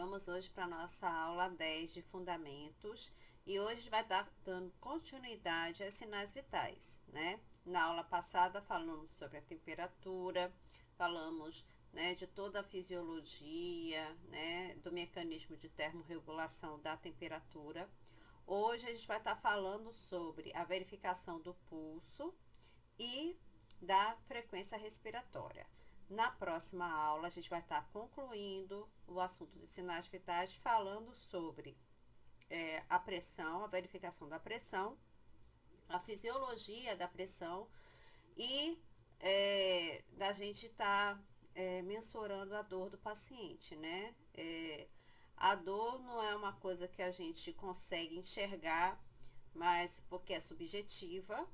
Vamos hoje para a nossa aula 10 de fundamentos e hoje a gente vai estar dando continuidade aos sinais vitais, né? Na aula passada falamos sobre a temperatura, falamos, né, de toda a fisiologia, né, do mecanismo de termorregulação da temperatura. Hoje a gente vai estar falando sobre a verificação do pulso e da frequência respiratória. Na próxima aula, a gente vai estar concluindo o assunto de sinais vitais, falando sobre a pressão, a verificação da pressão, a fisiologia da pressão e da gente estar mensurando a dor do paciente, né? A dor não é uma coisa que a gente consegue enxergar, mas porque é subjetiva,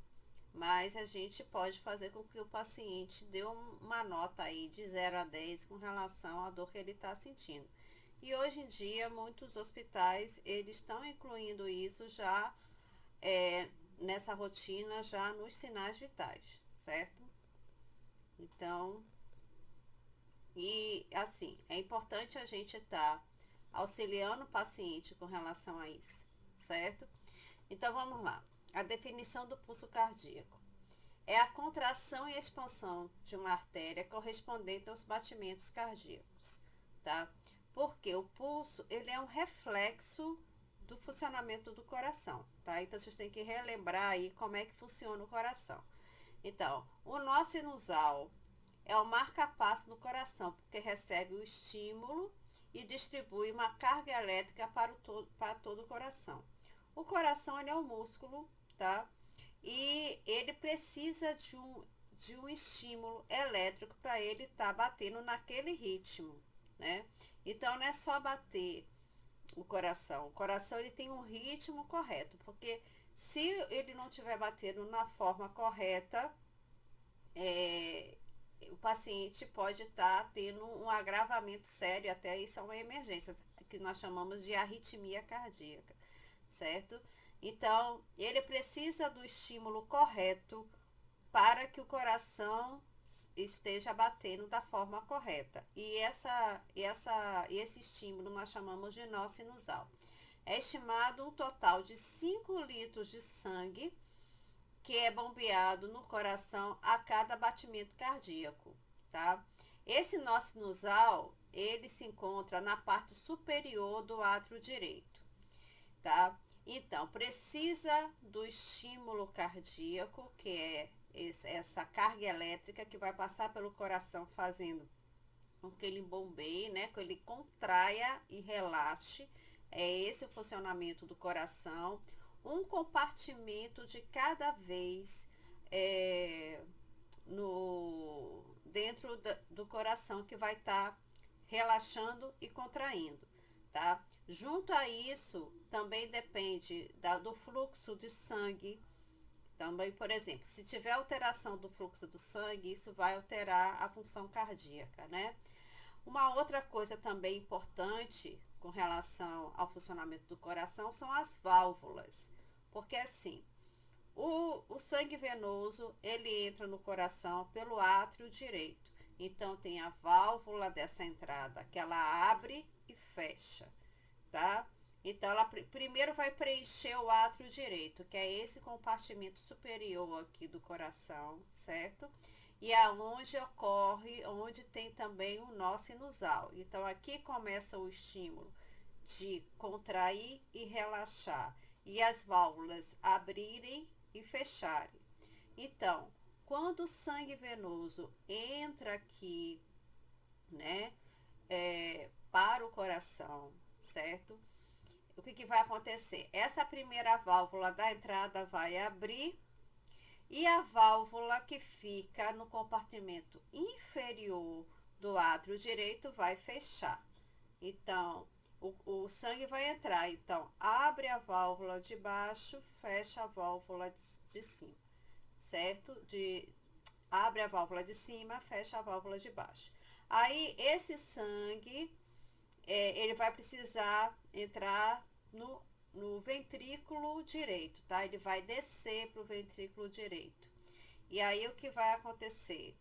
mas a gente pode fazer com que o paciente dê uma nota aí de 0 a 10 com relação à dor que ele está sentindo. E hoje em dia, muitos hospitais, eles estão incluindo isso já nessa rotina, já nos sinais vitais, certo? Então, e assim, é importante a gente estar auxiliando o paciente com relação a isso, certo? Então, vamos lá. A definição do pulso cardíaco é a contração e expansão de uma artéria correspondente aos batimentos cardíacos, tá? Porque o pulso, ele é um reflexo do funcionamento do coração, tá? Então, vocês têm que relembrar aí como é que funciona o coração. Então, o nó sinusal é o marca-passo do coração, porque recebe o estímulo e distribui uma carga elétrica para todo o coração. O coração, ele é um músculo, tá? E ele precisa de um estímulo elétrico para ele estar batendo naquele ritmo, né? Então não é só bater o coração ele tem um ritmo correto, porque se ele não estiver batendo na forma correta, o paciente pode estar tendo um agravamento sério, até isso é uma emergência, que nós chamamos de arritmia cardíaca, certo? Então, ele precisa do estímulo correto para que o coração esteja batendo da forma correta. E esse estímulo nós chamamos de nó sinusal. É estimado um total de 5 litros de sangue que é bombeado no coração a cada batimento cardíaco, tá? Esse nó sinusal, ele se encontra na parte superior do átrio direito, tá? Então, precisa do estímulo cardíaco, que é essa carga elétrica que vai passar pelo coração, fazendo com que ele bombeie, né? Que ele contraia e relaxe. É esse o funcionamento do coração. Um compartimento de cada vez dentro do coração que vai estar relaxando e contraindo, tá? Junto a isso, também depende do fluxo de sangue. Também, por exemplo, se tiver alteração do fluxo do sangue, isso vai alterar a função cardíaca, né? Uma outra coisa também importante com relação ao funcionamento do coração são as válvulas. Porque assim, o sangue venoso, ele entra no coração pelo átrio direito. Então, tem a válvula dessa entrada, que ela abre e fecha, tá? Então, ela primeiro vai preencher o átrio direito, que é esse compartimento superior aqui do coração, certo? E aonde ocorre, onde tem também o nó sinusal. Então, aqui começa o estímulo de contrair e relaxar, e as válvulas abrirem e fecharem. Então, quando o sangue venoso entra aqui, né, para o coração, certo? O que vai acontecer? Essa primeira válvula da entrada vai abrir e a válvula que fica no compartimento inferior do átrio direito vai fechar. Então, o sangue vai entrar. Então, abre a válvula de baixo, fecha a válvula de cima, certo? Abre a válvula de cima, fecha a válvula de baixo. Aí, esse sangue ele vai precisar entrar no ventrículo direito, tá? Ele vai descer para o ventrículo direito. E aí o que vai acontecer?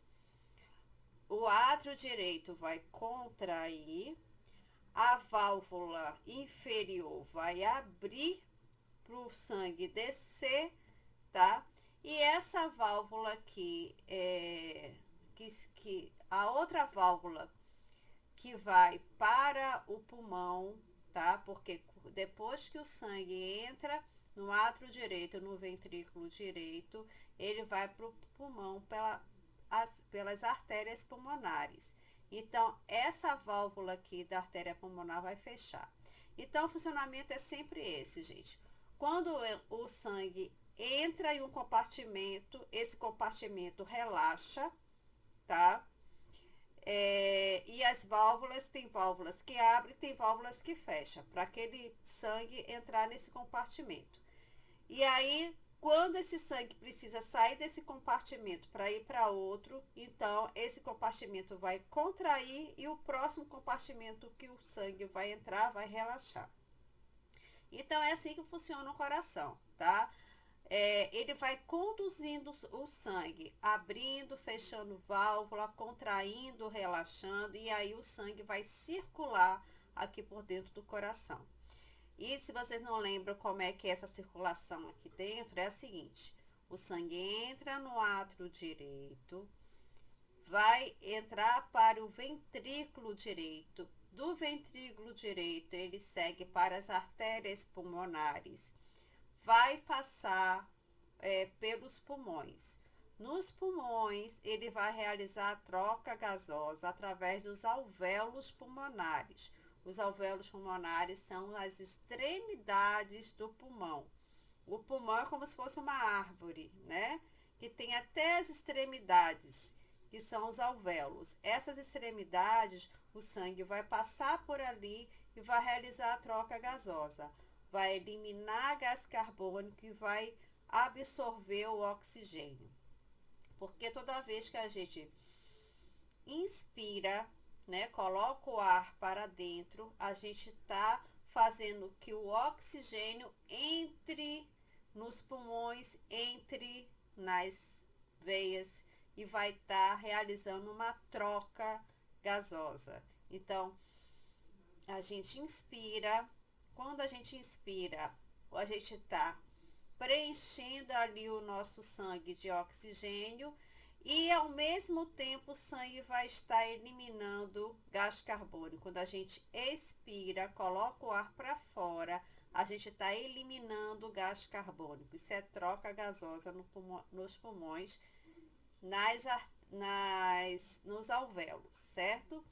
O átrio direito vai contrair, a válvula inferior vai abrir para o sangue descer, tá? E essa válvula aqui, a outra válvula que vai para o pulmão, tá? Porque depois que o sangue entra no átrio direito, no ventrículo direito, ele vai para o pulmão pelas artérias pulmonares. Então, essa válvula aqui da artéria pulmonar vai fechar. Então, o funcionamento é sempre esse, gente. Quando o sangue entra em um compartimento, esse compartimento relaxa, tá? E as válvulas, tem válvulas que abrem, tem válvulas que fecham, para aquele sangue entrar nesse compartimento. E aí, quando esse sangue precisa sair desse compartimento para ir para outro, então esse compartimento vai contrair e o próximo compartimento que o sangue vai entrar vai relaxar. Então é assim que funciona o coração, tá? Ele vai conduzindo o sangue, abrindo, fechando válvula, contraindo, relaxando, e aí o sangue vai circular aqui por dentro do coração. E se vocês não lembram como é que é essa circulação aqui dentro, é a seguinte: o sangue entra no átrio direito, vai entrar para o ventrículo direito. Do ventrículo direito, ele segue para as artérias pulmonares, vai passar pelos pulmões. Nos pulmões, ele vai realizar a troca gasosa através dos alvéolos pulmonares. Os alvéolos pulmonares são as extremidades do pulmão. O pulmão é como se fosse uma árvore, né? Que tem até as extremidades, que são os alvéolos. Essas extremidades, o sangue vai passar por ali e vai realizar a troca gasosa. Vai eliminar gás carbônico e vai absorver o oxigênio. Porque toda vez que a gente inspira, né, coloca o ar para dentro, a gente está fazendo que o oxigênio entre nos pulmões, entre nas veias e vai estar realizando uma troca gasosa. Então, a gente inspira, quando a gente inspira, a gente está preenchendo ali o nosso sangue de oxigênio e ao mesmo tempo o sangue vai estar eliminando gás carbônico. Quando a gente expira, coloca o ar para fora, a gente está eliminando gás carbônico. Isso é troca gasosa nos pulmões, nos alvéolos, certo?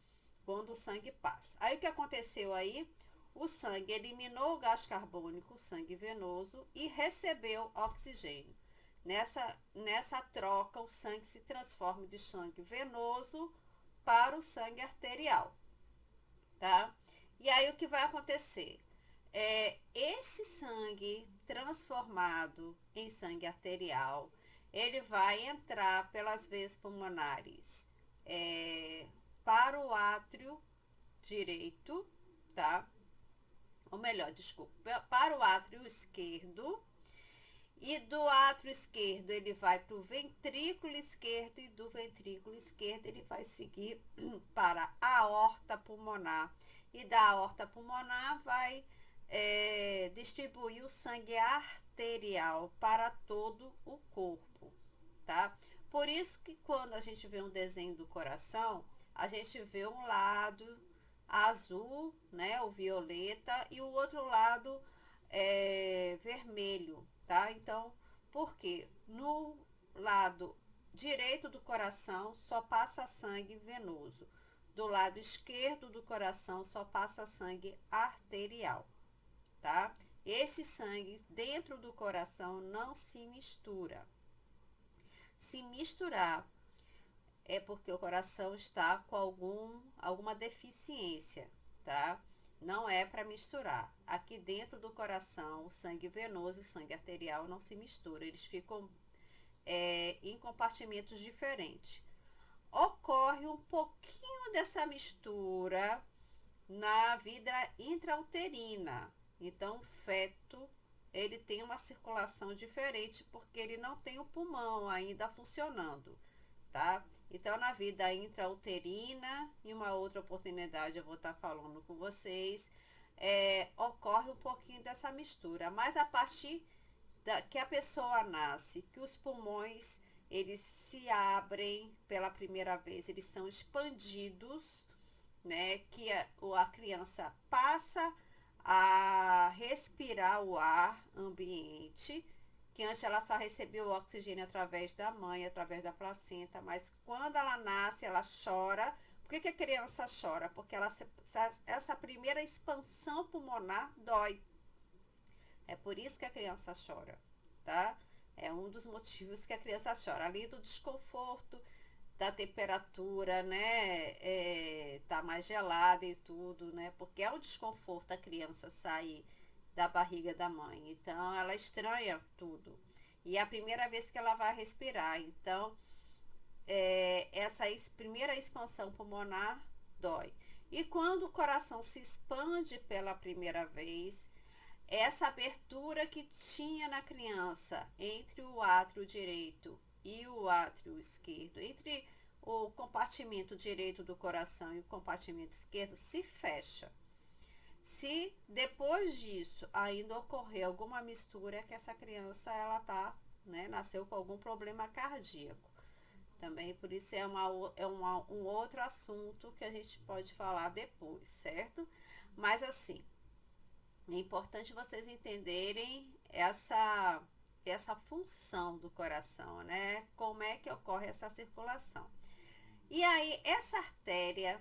Quando o sangue passa. Aí o que aconteceu aí? O sangue eliminou o gás carbônico, o sangue venoso, e recebeu oxigênio. Nessa troca, o sangue se transforma de sangue venoso para o sangue arterial, tá? E aí o que vai acontecer? Esse sangue transformado em sangue arterial, ele vai entrar pelas veias pulmonares para o átrio direito, tá? Ou melhor, desculpa, para o átrio esquerdo, e do átrio esquerdo ele vai para o ventrículo esquerdo, e do ventrículo esquerdo ele vai seguir para a aorta pulmonar, e da aorta pulmonar vai distribuir o sangue arterial para todo o corpo, tá? Por isso que quando a gente vê um desenho do coração, a gente vê um lado azul, né, o violeta, e o outro lado vermelho, tá? Então, por quê? No lado direito do coração só passa sangue venoso, do lado esquerdo do coração só passa sangue arterial, tá? Este sangue dentro do coração não se mistura. Se misturar é porque o coração está com alguma deficiência, tá? Não é para misturar. Aqui dentro do coração, o sangue venoso e o sangue arterial não se misturam. Eles ficam em compartimentos diferentes. Ocorre um pouquinho dessa mistura na vida intrauterina. Então, o feto, ele tem uma circulação diferente porque ele não tem o pulmão ainda funcionando, tá? Então, na vida intrauterina, em uma outra oportunidade eu vou estar falando com vocês, ocorre um pouquinho dessa mistura. Mas a partir que a pessoa nasce, que os pulmões eles se abrem pela primeira vez, eles são expandidos, né? Que a criança passa a respirar o ar ambiente, que antes ela só recebia o oxigênio através da mãe, através da placenta, mas quando ela nasce, ela chora. Por que a criança chora? Porque essa primeira expansão pulmonar dói. É por isso que a criança chora, tá? É um dos motivos que a criança chora, além do desconforto, da temperatura, né? Tá mais gelada e tudo, né? Porque é um desconforto a criança sair da barriga da mãe. Então, ela estranha tudo. E é a primeira vez que ela vai respirar. Então, essa primeira expansão pulmonar dói. E quando o coração se expande pela primeira vez, essa abertura que tinha na criança entre o átrio direito e o átrio esquerdo, entre o compartimento direito do coração e o compartimento esquerdo, se fecha. Se depois disso ainda ocorrer alguma mistura, é que essa criança ela tá, né, nasceu com algum problema cardíaco. Também por isso um outro assunto que a gente pode falar depois, certo? Mas assim, é importante vocês entenderem essa função do coração, né? Como é que ocorre essa circulação. E aí, essa artéria,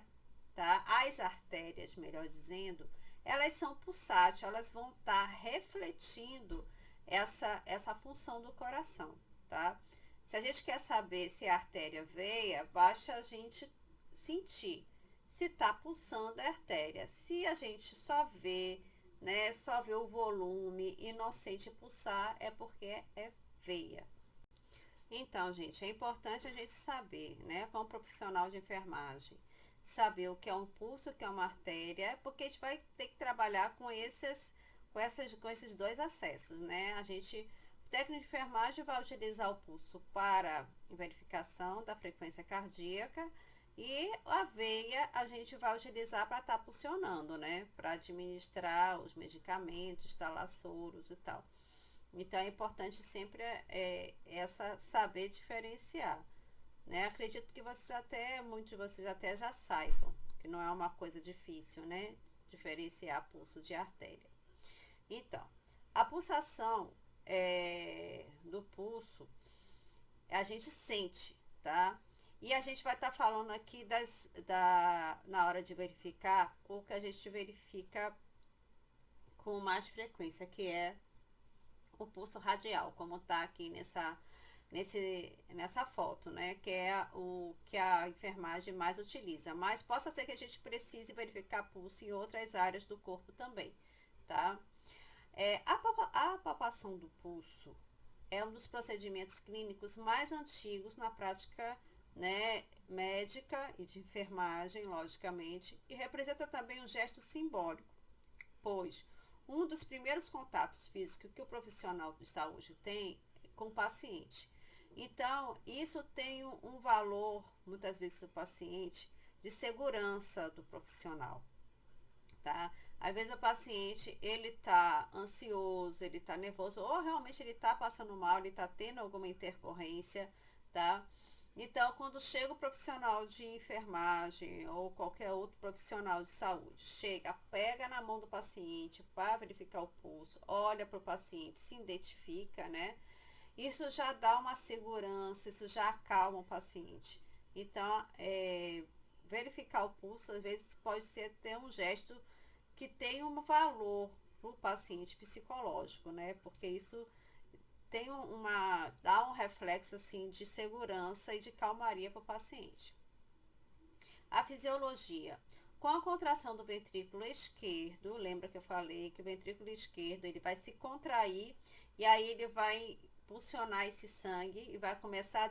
tá? As artérias, melhor dizendo, elas são pulsáteis, elas vão estar refletindo essa função do coração, tá? Se a gente quer saber se a artéria veia, basta a gente sentir se está pulsando a artéria. Se a gente só vê, né, só vê o volume e não sente pulsar, é porque é veia. Então, gente, é importante a gente saber, né, como profissional de enfermagem, saber o que é um pulso, o que é uma artéria, porque a gente vai ter que trabalhar com esses dois acessos, né? O técnico de enfermagem vai utilizar o pulso para verificação da frequência cardíaca e a veia a gente vai utilizar para estar pulsionando, né? Para administrar os medicamentos, instalar soros e tal. Então é importante sempre saber diferenciar, né? Acredito que muitos de vocês até já saibam, que não é uma coisa difícil, né? Diferenciar pulso de artéria. Então, a pulsação do pulso, a gente sente, tá? E a gente vai estar falando aqui na hora de verificar, o que a gente verifica com mais frequência, que é o pulso radial, como está aqui nessa foto, né? Que é o que a enfermagem mais utiliza. Mas possa ser que a gente precise verificar pulso em outras áreas do corpo também, tá? A palpação do pulso é um dos procedimentos clínicos mais antigos na prática, né, médica e de enfermagem, logicamente, e representa também um gesto simbólico, pois um dos primeiros contatos físicos que o profissional de saúde tem com o paciente. Então, isso tem um valor, muitas vezes, do paciente, de segurança do profissional, tá? Às vezes o paciente, ele tá ansioso, ele tá nervoso, ou realmente ele tá passando mal, ele tá tendo alguma intercorrência, tá? Então, quando chega o profissional de enfermagem ou qualquer outro profissional de saúde, chega, pega na mão do paciente para verificar o pulso, olha para o paciente, se identifica, né? Isso já dá uma segurança, isso já acalma o paciente. Então, verificar o pulso, às vezes, pode ser até um gesto que tem um valor para o paciente psicológico, né? Porque isso dá um reflexo assim de segurança e de calmaria para o paciente. A fisiologia. Com a contração do ventrículo esquerdo, lembra que eu falei que o ventrículo esquerdo ele vai se contrair e aí ele vai pulsionar esse sangue e vai começar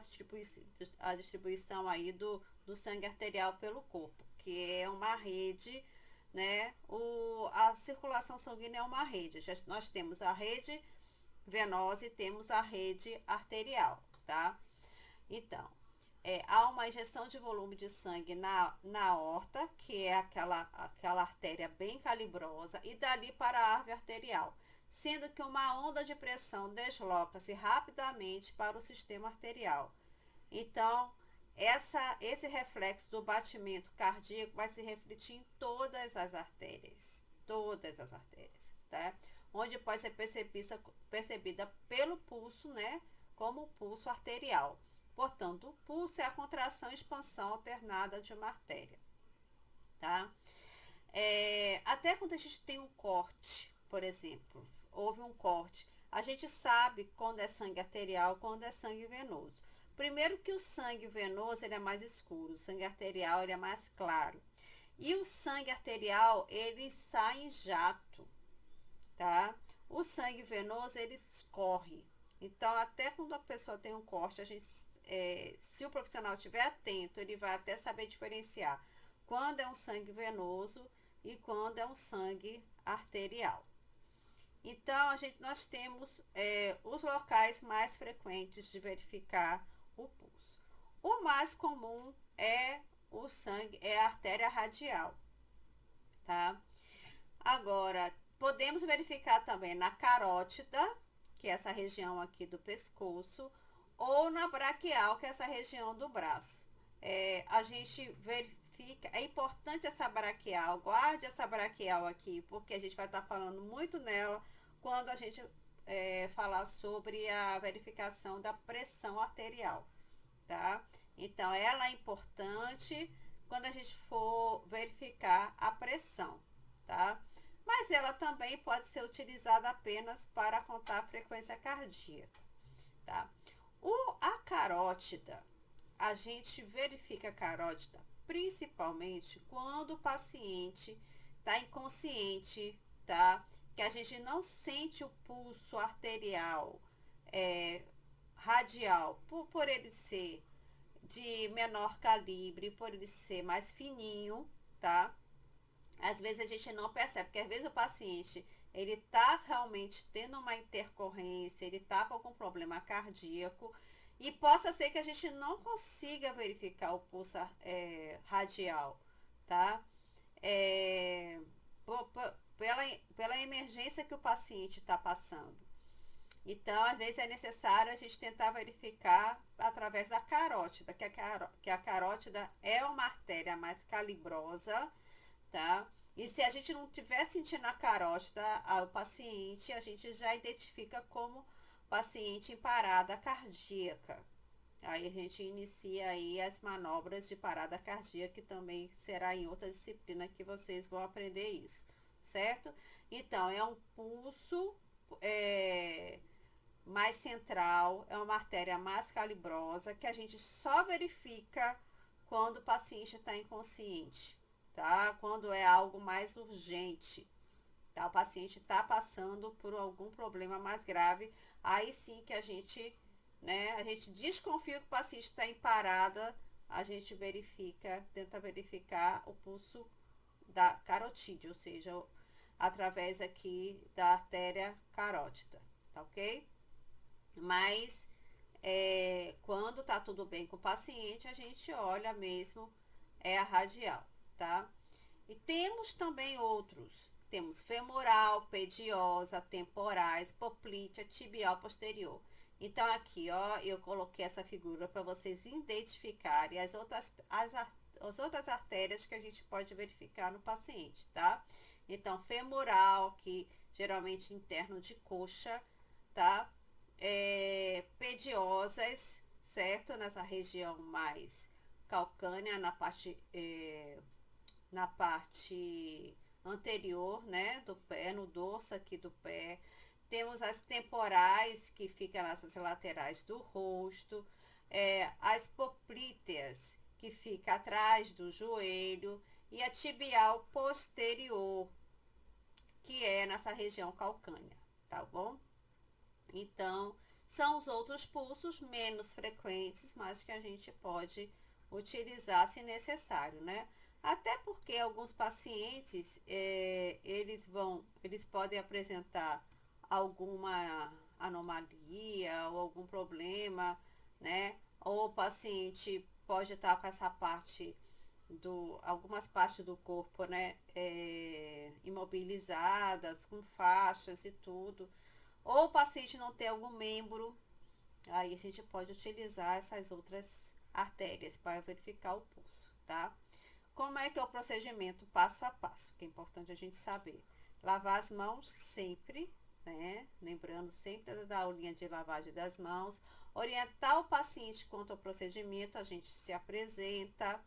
a distribuição aí do sangue arterial pelo corpo, que é uma rede, né? A circulação sanguínea é uma rede. Nós temos a rede venosa e temos a rede arterial, tá? Então, há uma injeção de volume de sangue na aorta, que é aquela artéria bem calibrosa, e dali para a árvore arterial, sendo que uma onda de pressão desloca-se rapidamente para o sistema arterial. Então, esse reflexo do batimento cardíaco vai se refletir em todas as artérias, tá? Onde pode ser percebida pelo pulso, né, como o pulso arterial. Portanto, o pulso é a contração e expansão alternada de uma artéria, tá? Até quando a gente tem um corte, por exemplo, houve um corte, a gente sabe quando é sangue arterial, quando é sangue venoso. Primeiro que o sangue venoso ele é mais escuro, o sangue arterial ele é mais claro. E o sangue arterial ele sai em jato, tá? O sangue venoso ele escorre. Então, até quando a pessoa tem um corte, a gente, se o profissional estiver atento, ele vai até saber diferenciar quando é um sangue venoso e quando é um sangue arterial. Então, nós temos os locais mais frequentes de verificar o pulso. O mais comum é a artéria radial, tá? Agora, podemos verificar também na carótida, que é essa região aqui do pescoço, ou na braquial, que é essa região do braço. A gente verifica, é importante essa braquial, guarde essa braquial aqui, porque a gente vai estar falando muito nela quando a gente falar sobre a verificação da pressão arterial, tá? Então, ela é importante quando a gente for verificar a pressão, tá? Mas ela também pode ser utilizada apenas para contar a frequência cardíaca, tá? A carótida, a gente verifica a carótida principalmente quando o paciente está inconsciente, tá? Que a gente não sente o pulso arterial radial, por ele ser de menor calibre, por ele ser mais fininho, tá? Às vezes a gente não percebe, porque às vezes o paciente, ele tá realmente tendo uma intercorrência, ele tá com algum problema cardíaco, e possa ser que a gente não consiga verificar o pulso radial, tá? Pela emergência que o paciente está passando. Então, às vezes é necessário a gente tentar verificar através da carótida, que a carótida é uma artéria mais calibrosa, tá? E se a gente não estiver sentindo a carótida ao paciente, a gente já identifica como paciente em parada cardíaca. Aí a gente inicia aí as manobras de parada cardíaca, que também será em outra disciplina que vocês vão aprender isso, certo? Então, é um pulso mais central, é uma artéria mais calibrosa, que a gente só verifica quando o paciente está inconsciente, tá? Quando é algo mais urgente, tá? O paciente está passando por algum problema mais grave, aí sim que a gente desconfia que o paciente está em parada, a gente tenta verificar o pulso da carotídea, ou seja, através aqui da artéria carótida, tá ok? Mas quando tá tudo bem com o paciente, a gente olha mesmo a radial, tá? E temos também outros. Temos femoral, pediosa, temporais, poplítea, tibial posterior. Então aqui, ó, eu coloquei essa figura para vocês identificarem as outras artérias que a gente pode verificar no paciente, tá? Então, femoral, que geralmente interno de coxa, tá? Pediosas, certo? Nessa região mais calcânea, na parte anterior, né, do pé, no dorso aqui do pé. Temos as temporais, que ficam nessas laterais do rosto. As poplíteas, que fica atrás do joelho. E a tibial posterior, que é nessa região calcânea, tá bom? Então, são os outros pulsos menos frequentes, mas que a gente pode utilizar se necessário, né? Até porque alguns pacientes, eles podem apresentar alguma anomalia ou algum problema, né? Ou o paciente pode estar com essa parte algumas partes do corpo, né, imobilizadas, com faixas e tudo. Ou o paciente não tem algum membro, aí a gente pode utilizar essas outras artérias para verificar o pulso, tá? Como é que é o procedimento passo a passo, que é importante a gente saber. Lavar as mãos sempre, né? Lembrando sempre da aulinha de lavagem das mãos. Orientar o paciente quanto ao procedimento, a gente se apresenta,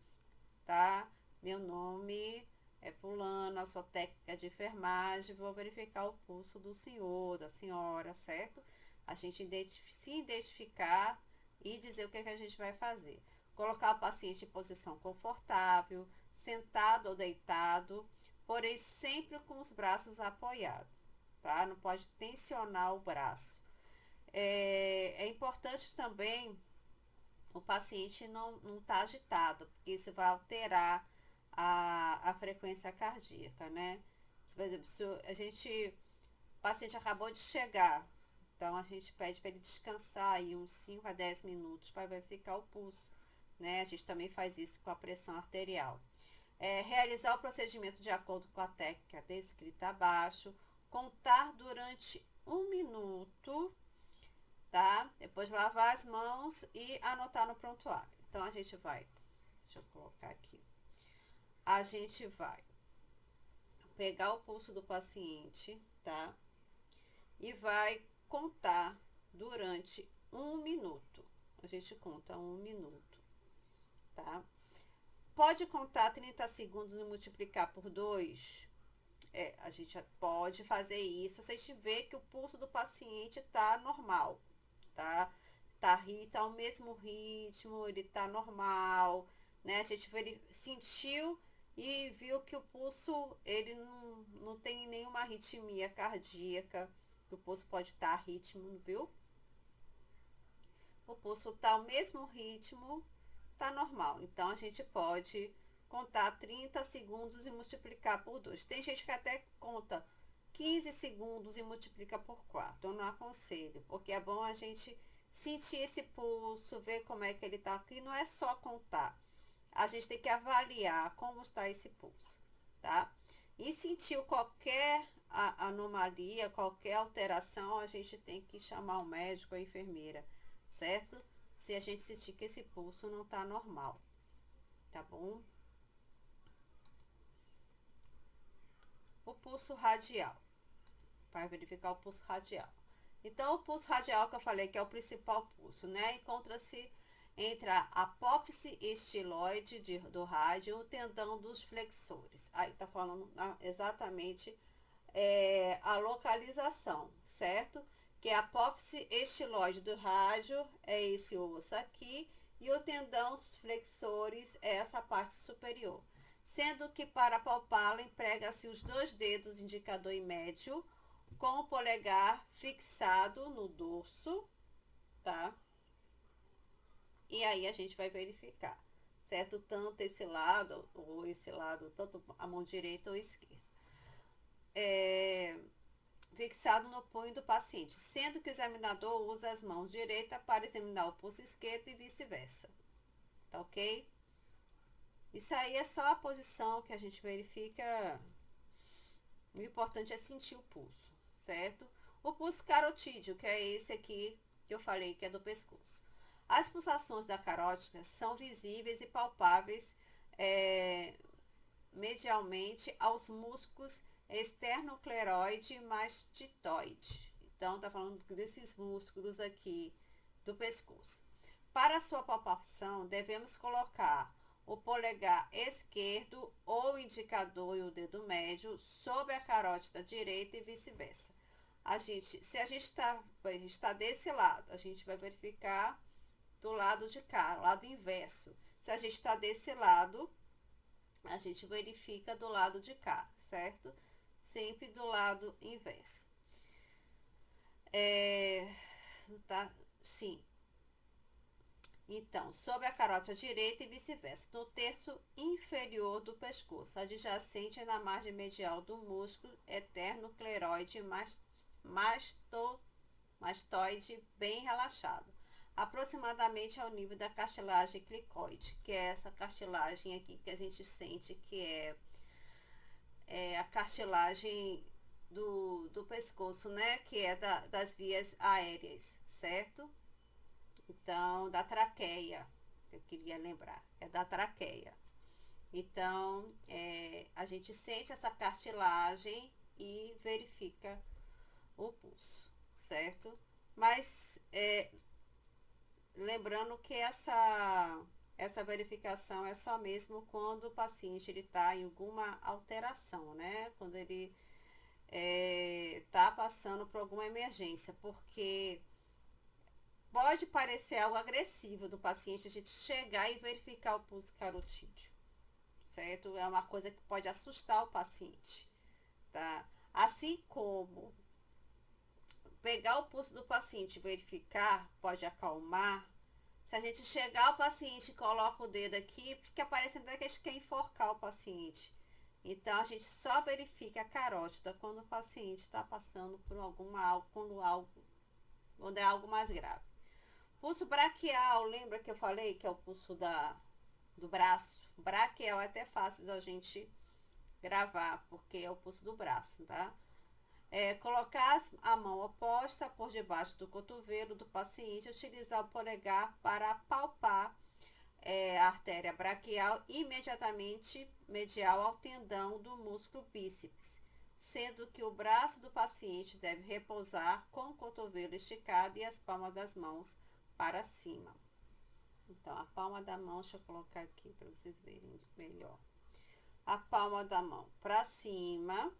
tá? Meu nome é fulano, sou técnica de enfermagem, vou verificar o pulso do senhor, da senhora, certo? A gente se identificar e dizer o que a gente vai fazer. Colocar o paciente em posição confortável, sentado ou deitado, porém sempre com os braços apoiados, tá? Não pode tensionar o braço. É importante também o paciente não tá agitado, porque isso vai alterar a frequência cardíaca, né? Por exemplo, se o paciente acabou de chegar, então a gente pede para ele descansar aí uns 5 a 10 minutos para verificar o pulso, né? A gente também faz isso com a pressão arterial. Realizar o procedimento de acordo com a técnica descrita abaixo, contar durante 1 minuto, tá? Depois lavar as mãos e anotar no prontuário. Então a gente vai, deixa eu colocar aqui. A gente vai pegar o pulso do paciente, tá? E vai contar durante 1 minuto. A gente conta 1 minuto, tá? Pode contar 30 segundos e multiplicar por 2? A gente pode fazer isso se a gente vê que o pulso do paciente tá normal, tá? Tá ao mesmo ritmo, ele tá normal, né? A gente sentiu e viu que o pulso, ele não tem nenhuma arritmia cardíaca, o pulso pode estar a ritmo, viu? O pulso tá ao mesmo ritmo, tá normal. Então, a gente pode contar 30 segundos e multiplicar por 2. Tem gente que até conta 15 segundos e multiplica por 4. Eu não aconselho, porque é bom a gente sentir esse pulso, ver como é que ele tá, porque não é só contar. A gente tem que avaliar como está esse pulso, tá? E sentiu qualquer anomalia, qualquer alteração, a gente tem que chamar o médico ou a enfermeira, certo? Se a gente sentir que esse pulso não tá normal, tá bom? O pulso radial, para verificar o pulso radial. Então, o pulso radial que eu falei que é o principal pulso, né? Encontra-se entre a apófise estiloide do rádio e o tendão dos flexores. Aí tá falando exatamente a localização, certo? Que a apófise estiloide do rádio é esse osso aqui e o tendão flexores é essa parte superior. Sendo que para palpá-la emprega-se os 2 dedos indicador e médio com o polegar fixado no dorso, tá? E aí a gente vai verificar, certo? Tanto esse lado ou esse lado, tanto a mão direita ou esquerda. Fixado no punho do paciente, sendo que o examinador usa as mãos direitas para examinar o pulso esquerdo e vice-versa. Tá ok? Isso aí é só a posição que a gente verifica. O importante é sentir o pulso, certo? O pulso carotídeo, que é esse aqui que eu falei, que é do pescoço. As pulsações da carótida são visíveis e palpáveis medialmente aos músculos esternocleroide e mastoide. Então, tá falando desses músculos aqui do pescoço. Para sua palpação, devemos colocar o polegar esquerdo ou o indicador e o dedo médio sobre a carótida direita e vice-versa. Se a gente está desse lado, a gente vai verificar do lado de cá, lado inverso. Se a gente está desse lado, a gente verifica do lado de cá, certo? Sempre do lado inverso. Tá? Sim. Então, sobre a carótida direita e vice-versa, no terço inferior do pescoço, adjacente na margem medial do músculo esternocleroide mastoide bem relaxado. aproximadamente ao nível da cartilagem cricoide, que é essa cartilagem aqui que a gente sente que é a cartilagem do pescoço, né? Que é das vias aéreas, certo? Então, da traqueia, eu queria lembrar, é da traqueia. Então, a gente sente essa cartilagem e verifica o pulso, certo? Mas lembrando que essa verificação é só mesmo quando o paciente está em alguma alteração, né? Quando ele está passando por alguma emergência, porque pode parecer algo agressivo do paciente a gente chegar e verificar o pulso carotídeo, certo? É uma coisa que pode assustar o paciente, tá? Assim como pegar o pulso do paciente e verificar pode acalmar. Se a gente chegar ao paciente e coloca o dedo aqui, fica parecendo que a gente quer enforcar o paciente. Então, a gente só verifica a carótida quando o paciente está passando por quando é algo mais grave. Pulso braquial, lembra que eu falei que é o pulso do braço? Braquial é até fácil da gente gravar, porque é o pulso do braço, tá? Colocar a mão oposta por debaixo do cotovelo do paciente, utilizar o polegar para palpar a artéria braquial imediatamente medial ao tendão do músculo bíceps, sendo que o braço do paciente deve repousar com o cotovelo esticado e as palmas das mãos para cima. Então, a palma da mão, deixa eu colocar aqui para vocês verem melhor. A palma da mão para cima,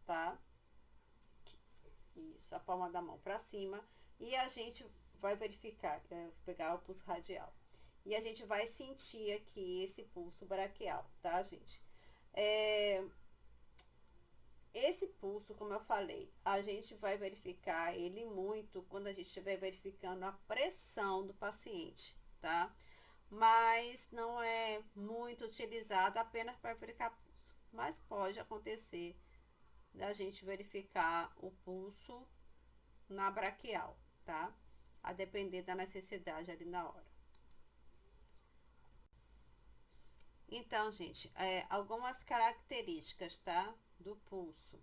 tá? Isso, a palma da mão para cima. E a gente vai verificar, pegar o pulso radial. E a gente vai sentir aqui esse pulso braquial, tá, gente? Esse pulso, como eu falei, a gente vai verificar ele muito quando a gente estiver verificando a pressão do paciente, tá? Mas não é muito utilizado apenas para verificar pulso. Mas pode acontecer da gente verificar o pulso na braquial, tá? A depender da necessidade ali na hora. Então, gente, algumas características, tá? Do pulso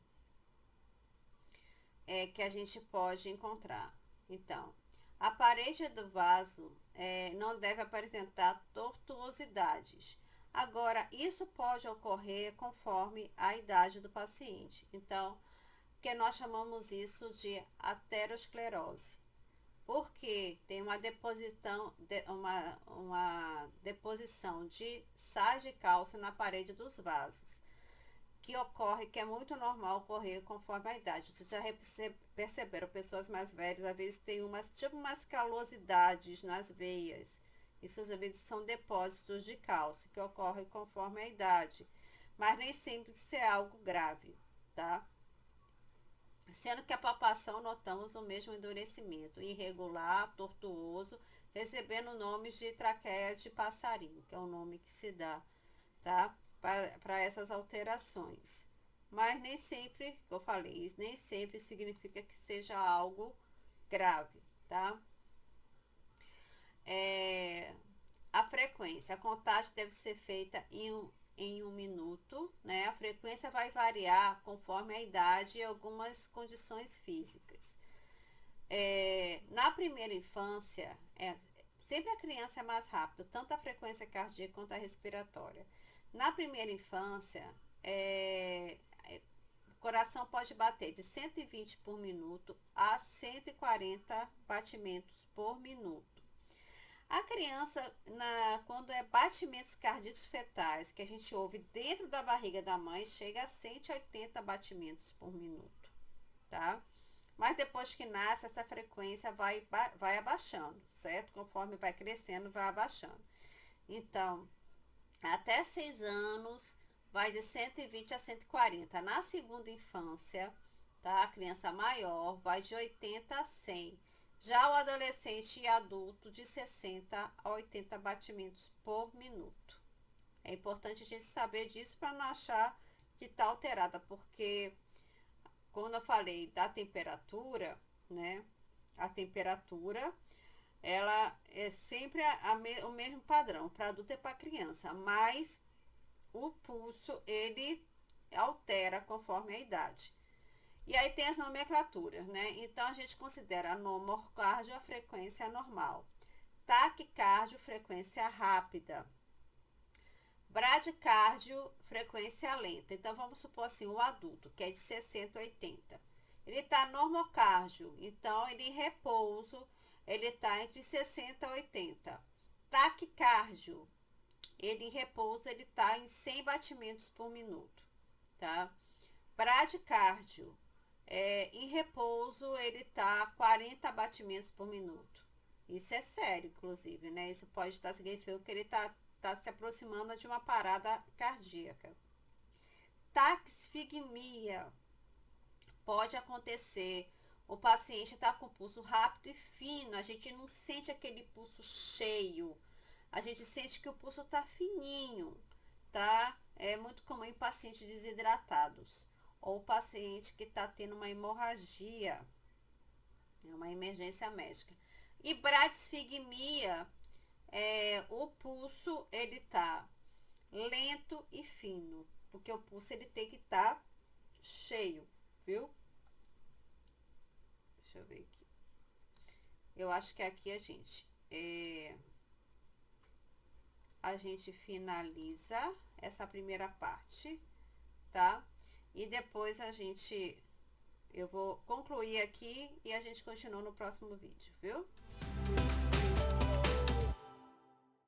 que a gente pode encontrar. Então, a parede do vaso não deve apresentar tortuosidades. Agora, isso pode ocorrer conforme a idade do paciente. Então, que nós chamamos isso de aterosclerose. Porque tem uma deposição de sais de cálcio na parede dos vasos, que ocorre, que é muito normal ocorrer conforme a idade. Vocês já perceberam, pessoas mais velhas às vezes têm umas calosidades nas veias. Isso às vezes são depósitos de cálcio que ocorrem conforme a idade, mas nem sempre isso é algo grave, tá? Sendo que a palpação notamos o mesmo endurecimento, irregular, tortuoso, recebendo nomes de traqueia de passarinho, que é o nome que se dá, tá? Para essas alterações. Mas nem sempre, eu falei, isso nem sempre significa que seja algo grave, tá? A frequência, a contagem deve ser feita em um minuto, né? A frequência vai variar conforme a idade e algumas condições físicas. Na primeira infância, sempre a criança é mais rápida, tanto a frequência cardíaca quanto a respiratória. Na primeira infância, o coração pode bater de 120 por minuto a 140 batimentos por minuto. A criança, quando é batimentos cardíacos fetais, que a gente ouve dentro da barriga da mãe, chega a 180 batimentos por minuto, tá? Mas depois que nasce, essa frequência vai abaixando, certo? Conforme vai crescendo, vai abaixando. Então, até 6 anos, vai de 120 a 140. Na segunda infância, tá? A criança maior vai de 80 a 100. Já o adolescente e adulto de 60 a 80 batimentos por minuto. É importante a gente saber disso para não achar que está alterada, porque quando eu falei da temperatura, né? A temperatura ela é sempre o mesmo padrão, para adulto e para criança, mas o pulso ele altera conforme a idade. E aí tem as nomenclaturas, né? Então a gente considera normocárdio a frequência normal, taquicárdio, frequência rápida, bradicárdio, frequência lenta. Então vamos supor assim, o adulto, que é de 60 a 80. Ele está normocárdio, então ele em repouso, ele está entre 60 a 80. Taquicárdio, ele em repouso, ele está em 100 batimentos por minuto, tá? Bradicárdio, em repouso, ele está 40 batimentos por minuto. Isso é sério, inclusive, né? Isso pode estar significando que ele está se aproximando de uma parada cardíaca. Taquisfigmia pode acontecer. O paciente está com pulso rápido e fino, a gente não sente aquele pulso cheio, a gente sente que o pulso está fininho, tá? É muito comum em pacientes desidratados ou paciente que está tendo uma hemorragia, uma emergência médica. E bradisfigmia, o pulso ele tá lento e fino, porque o pulso ele tem que estar cheio, viu? Deixa eu ver aqui. Eu acho que aqui a gente finaliza essa primeira parte, tá? E depois eu vou concluir aqui e a gente continua no próximo vídeo, viu?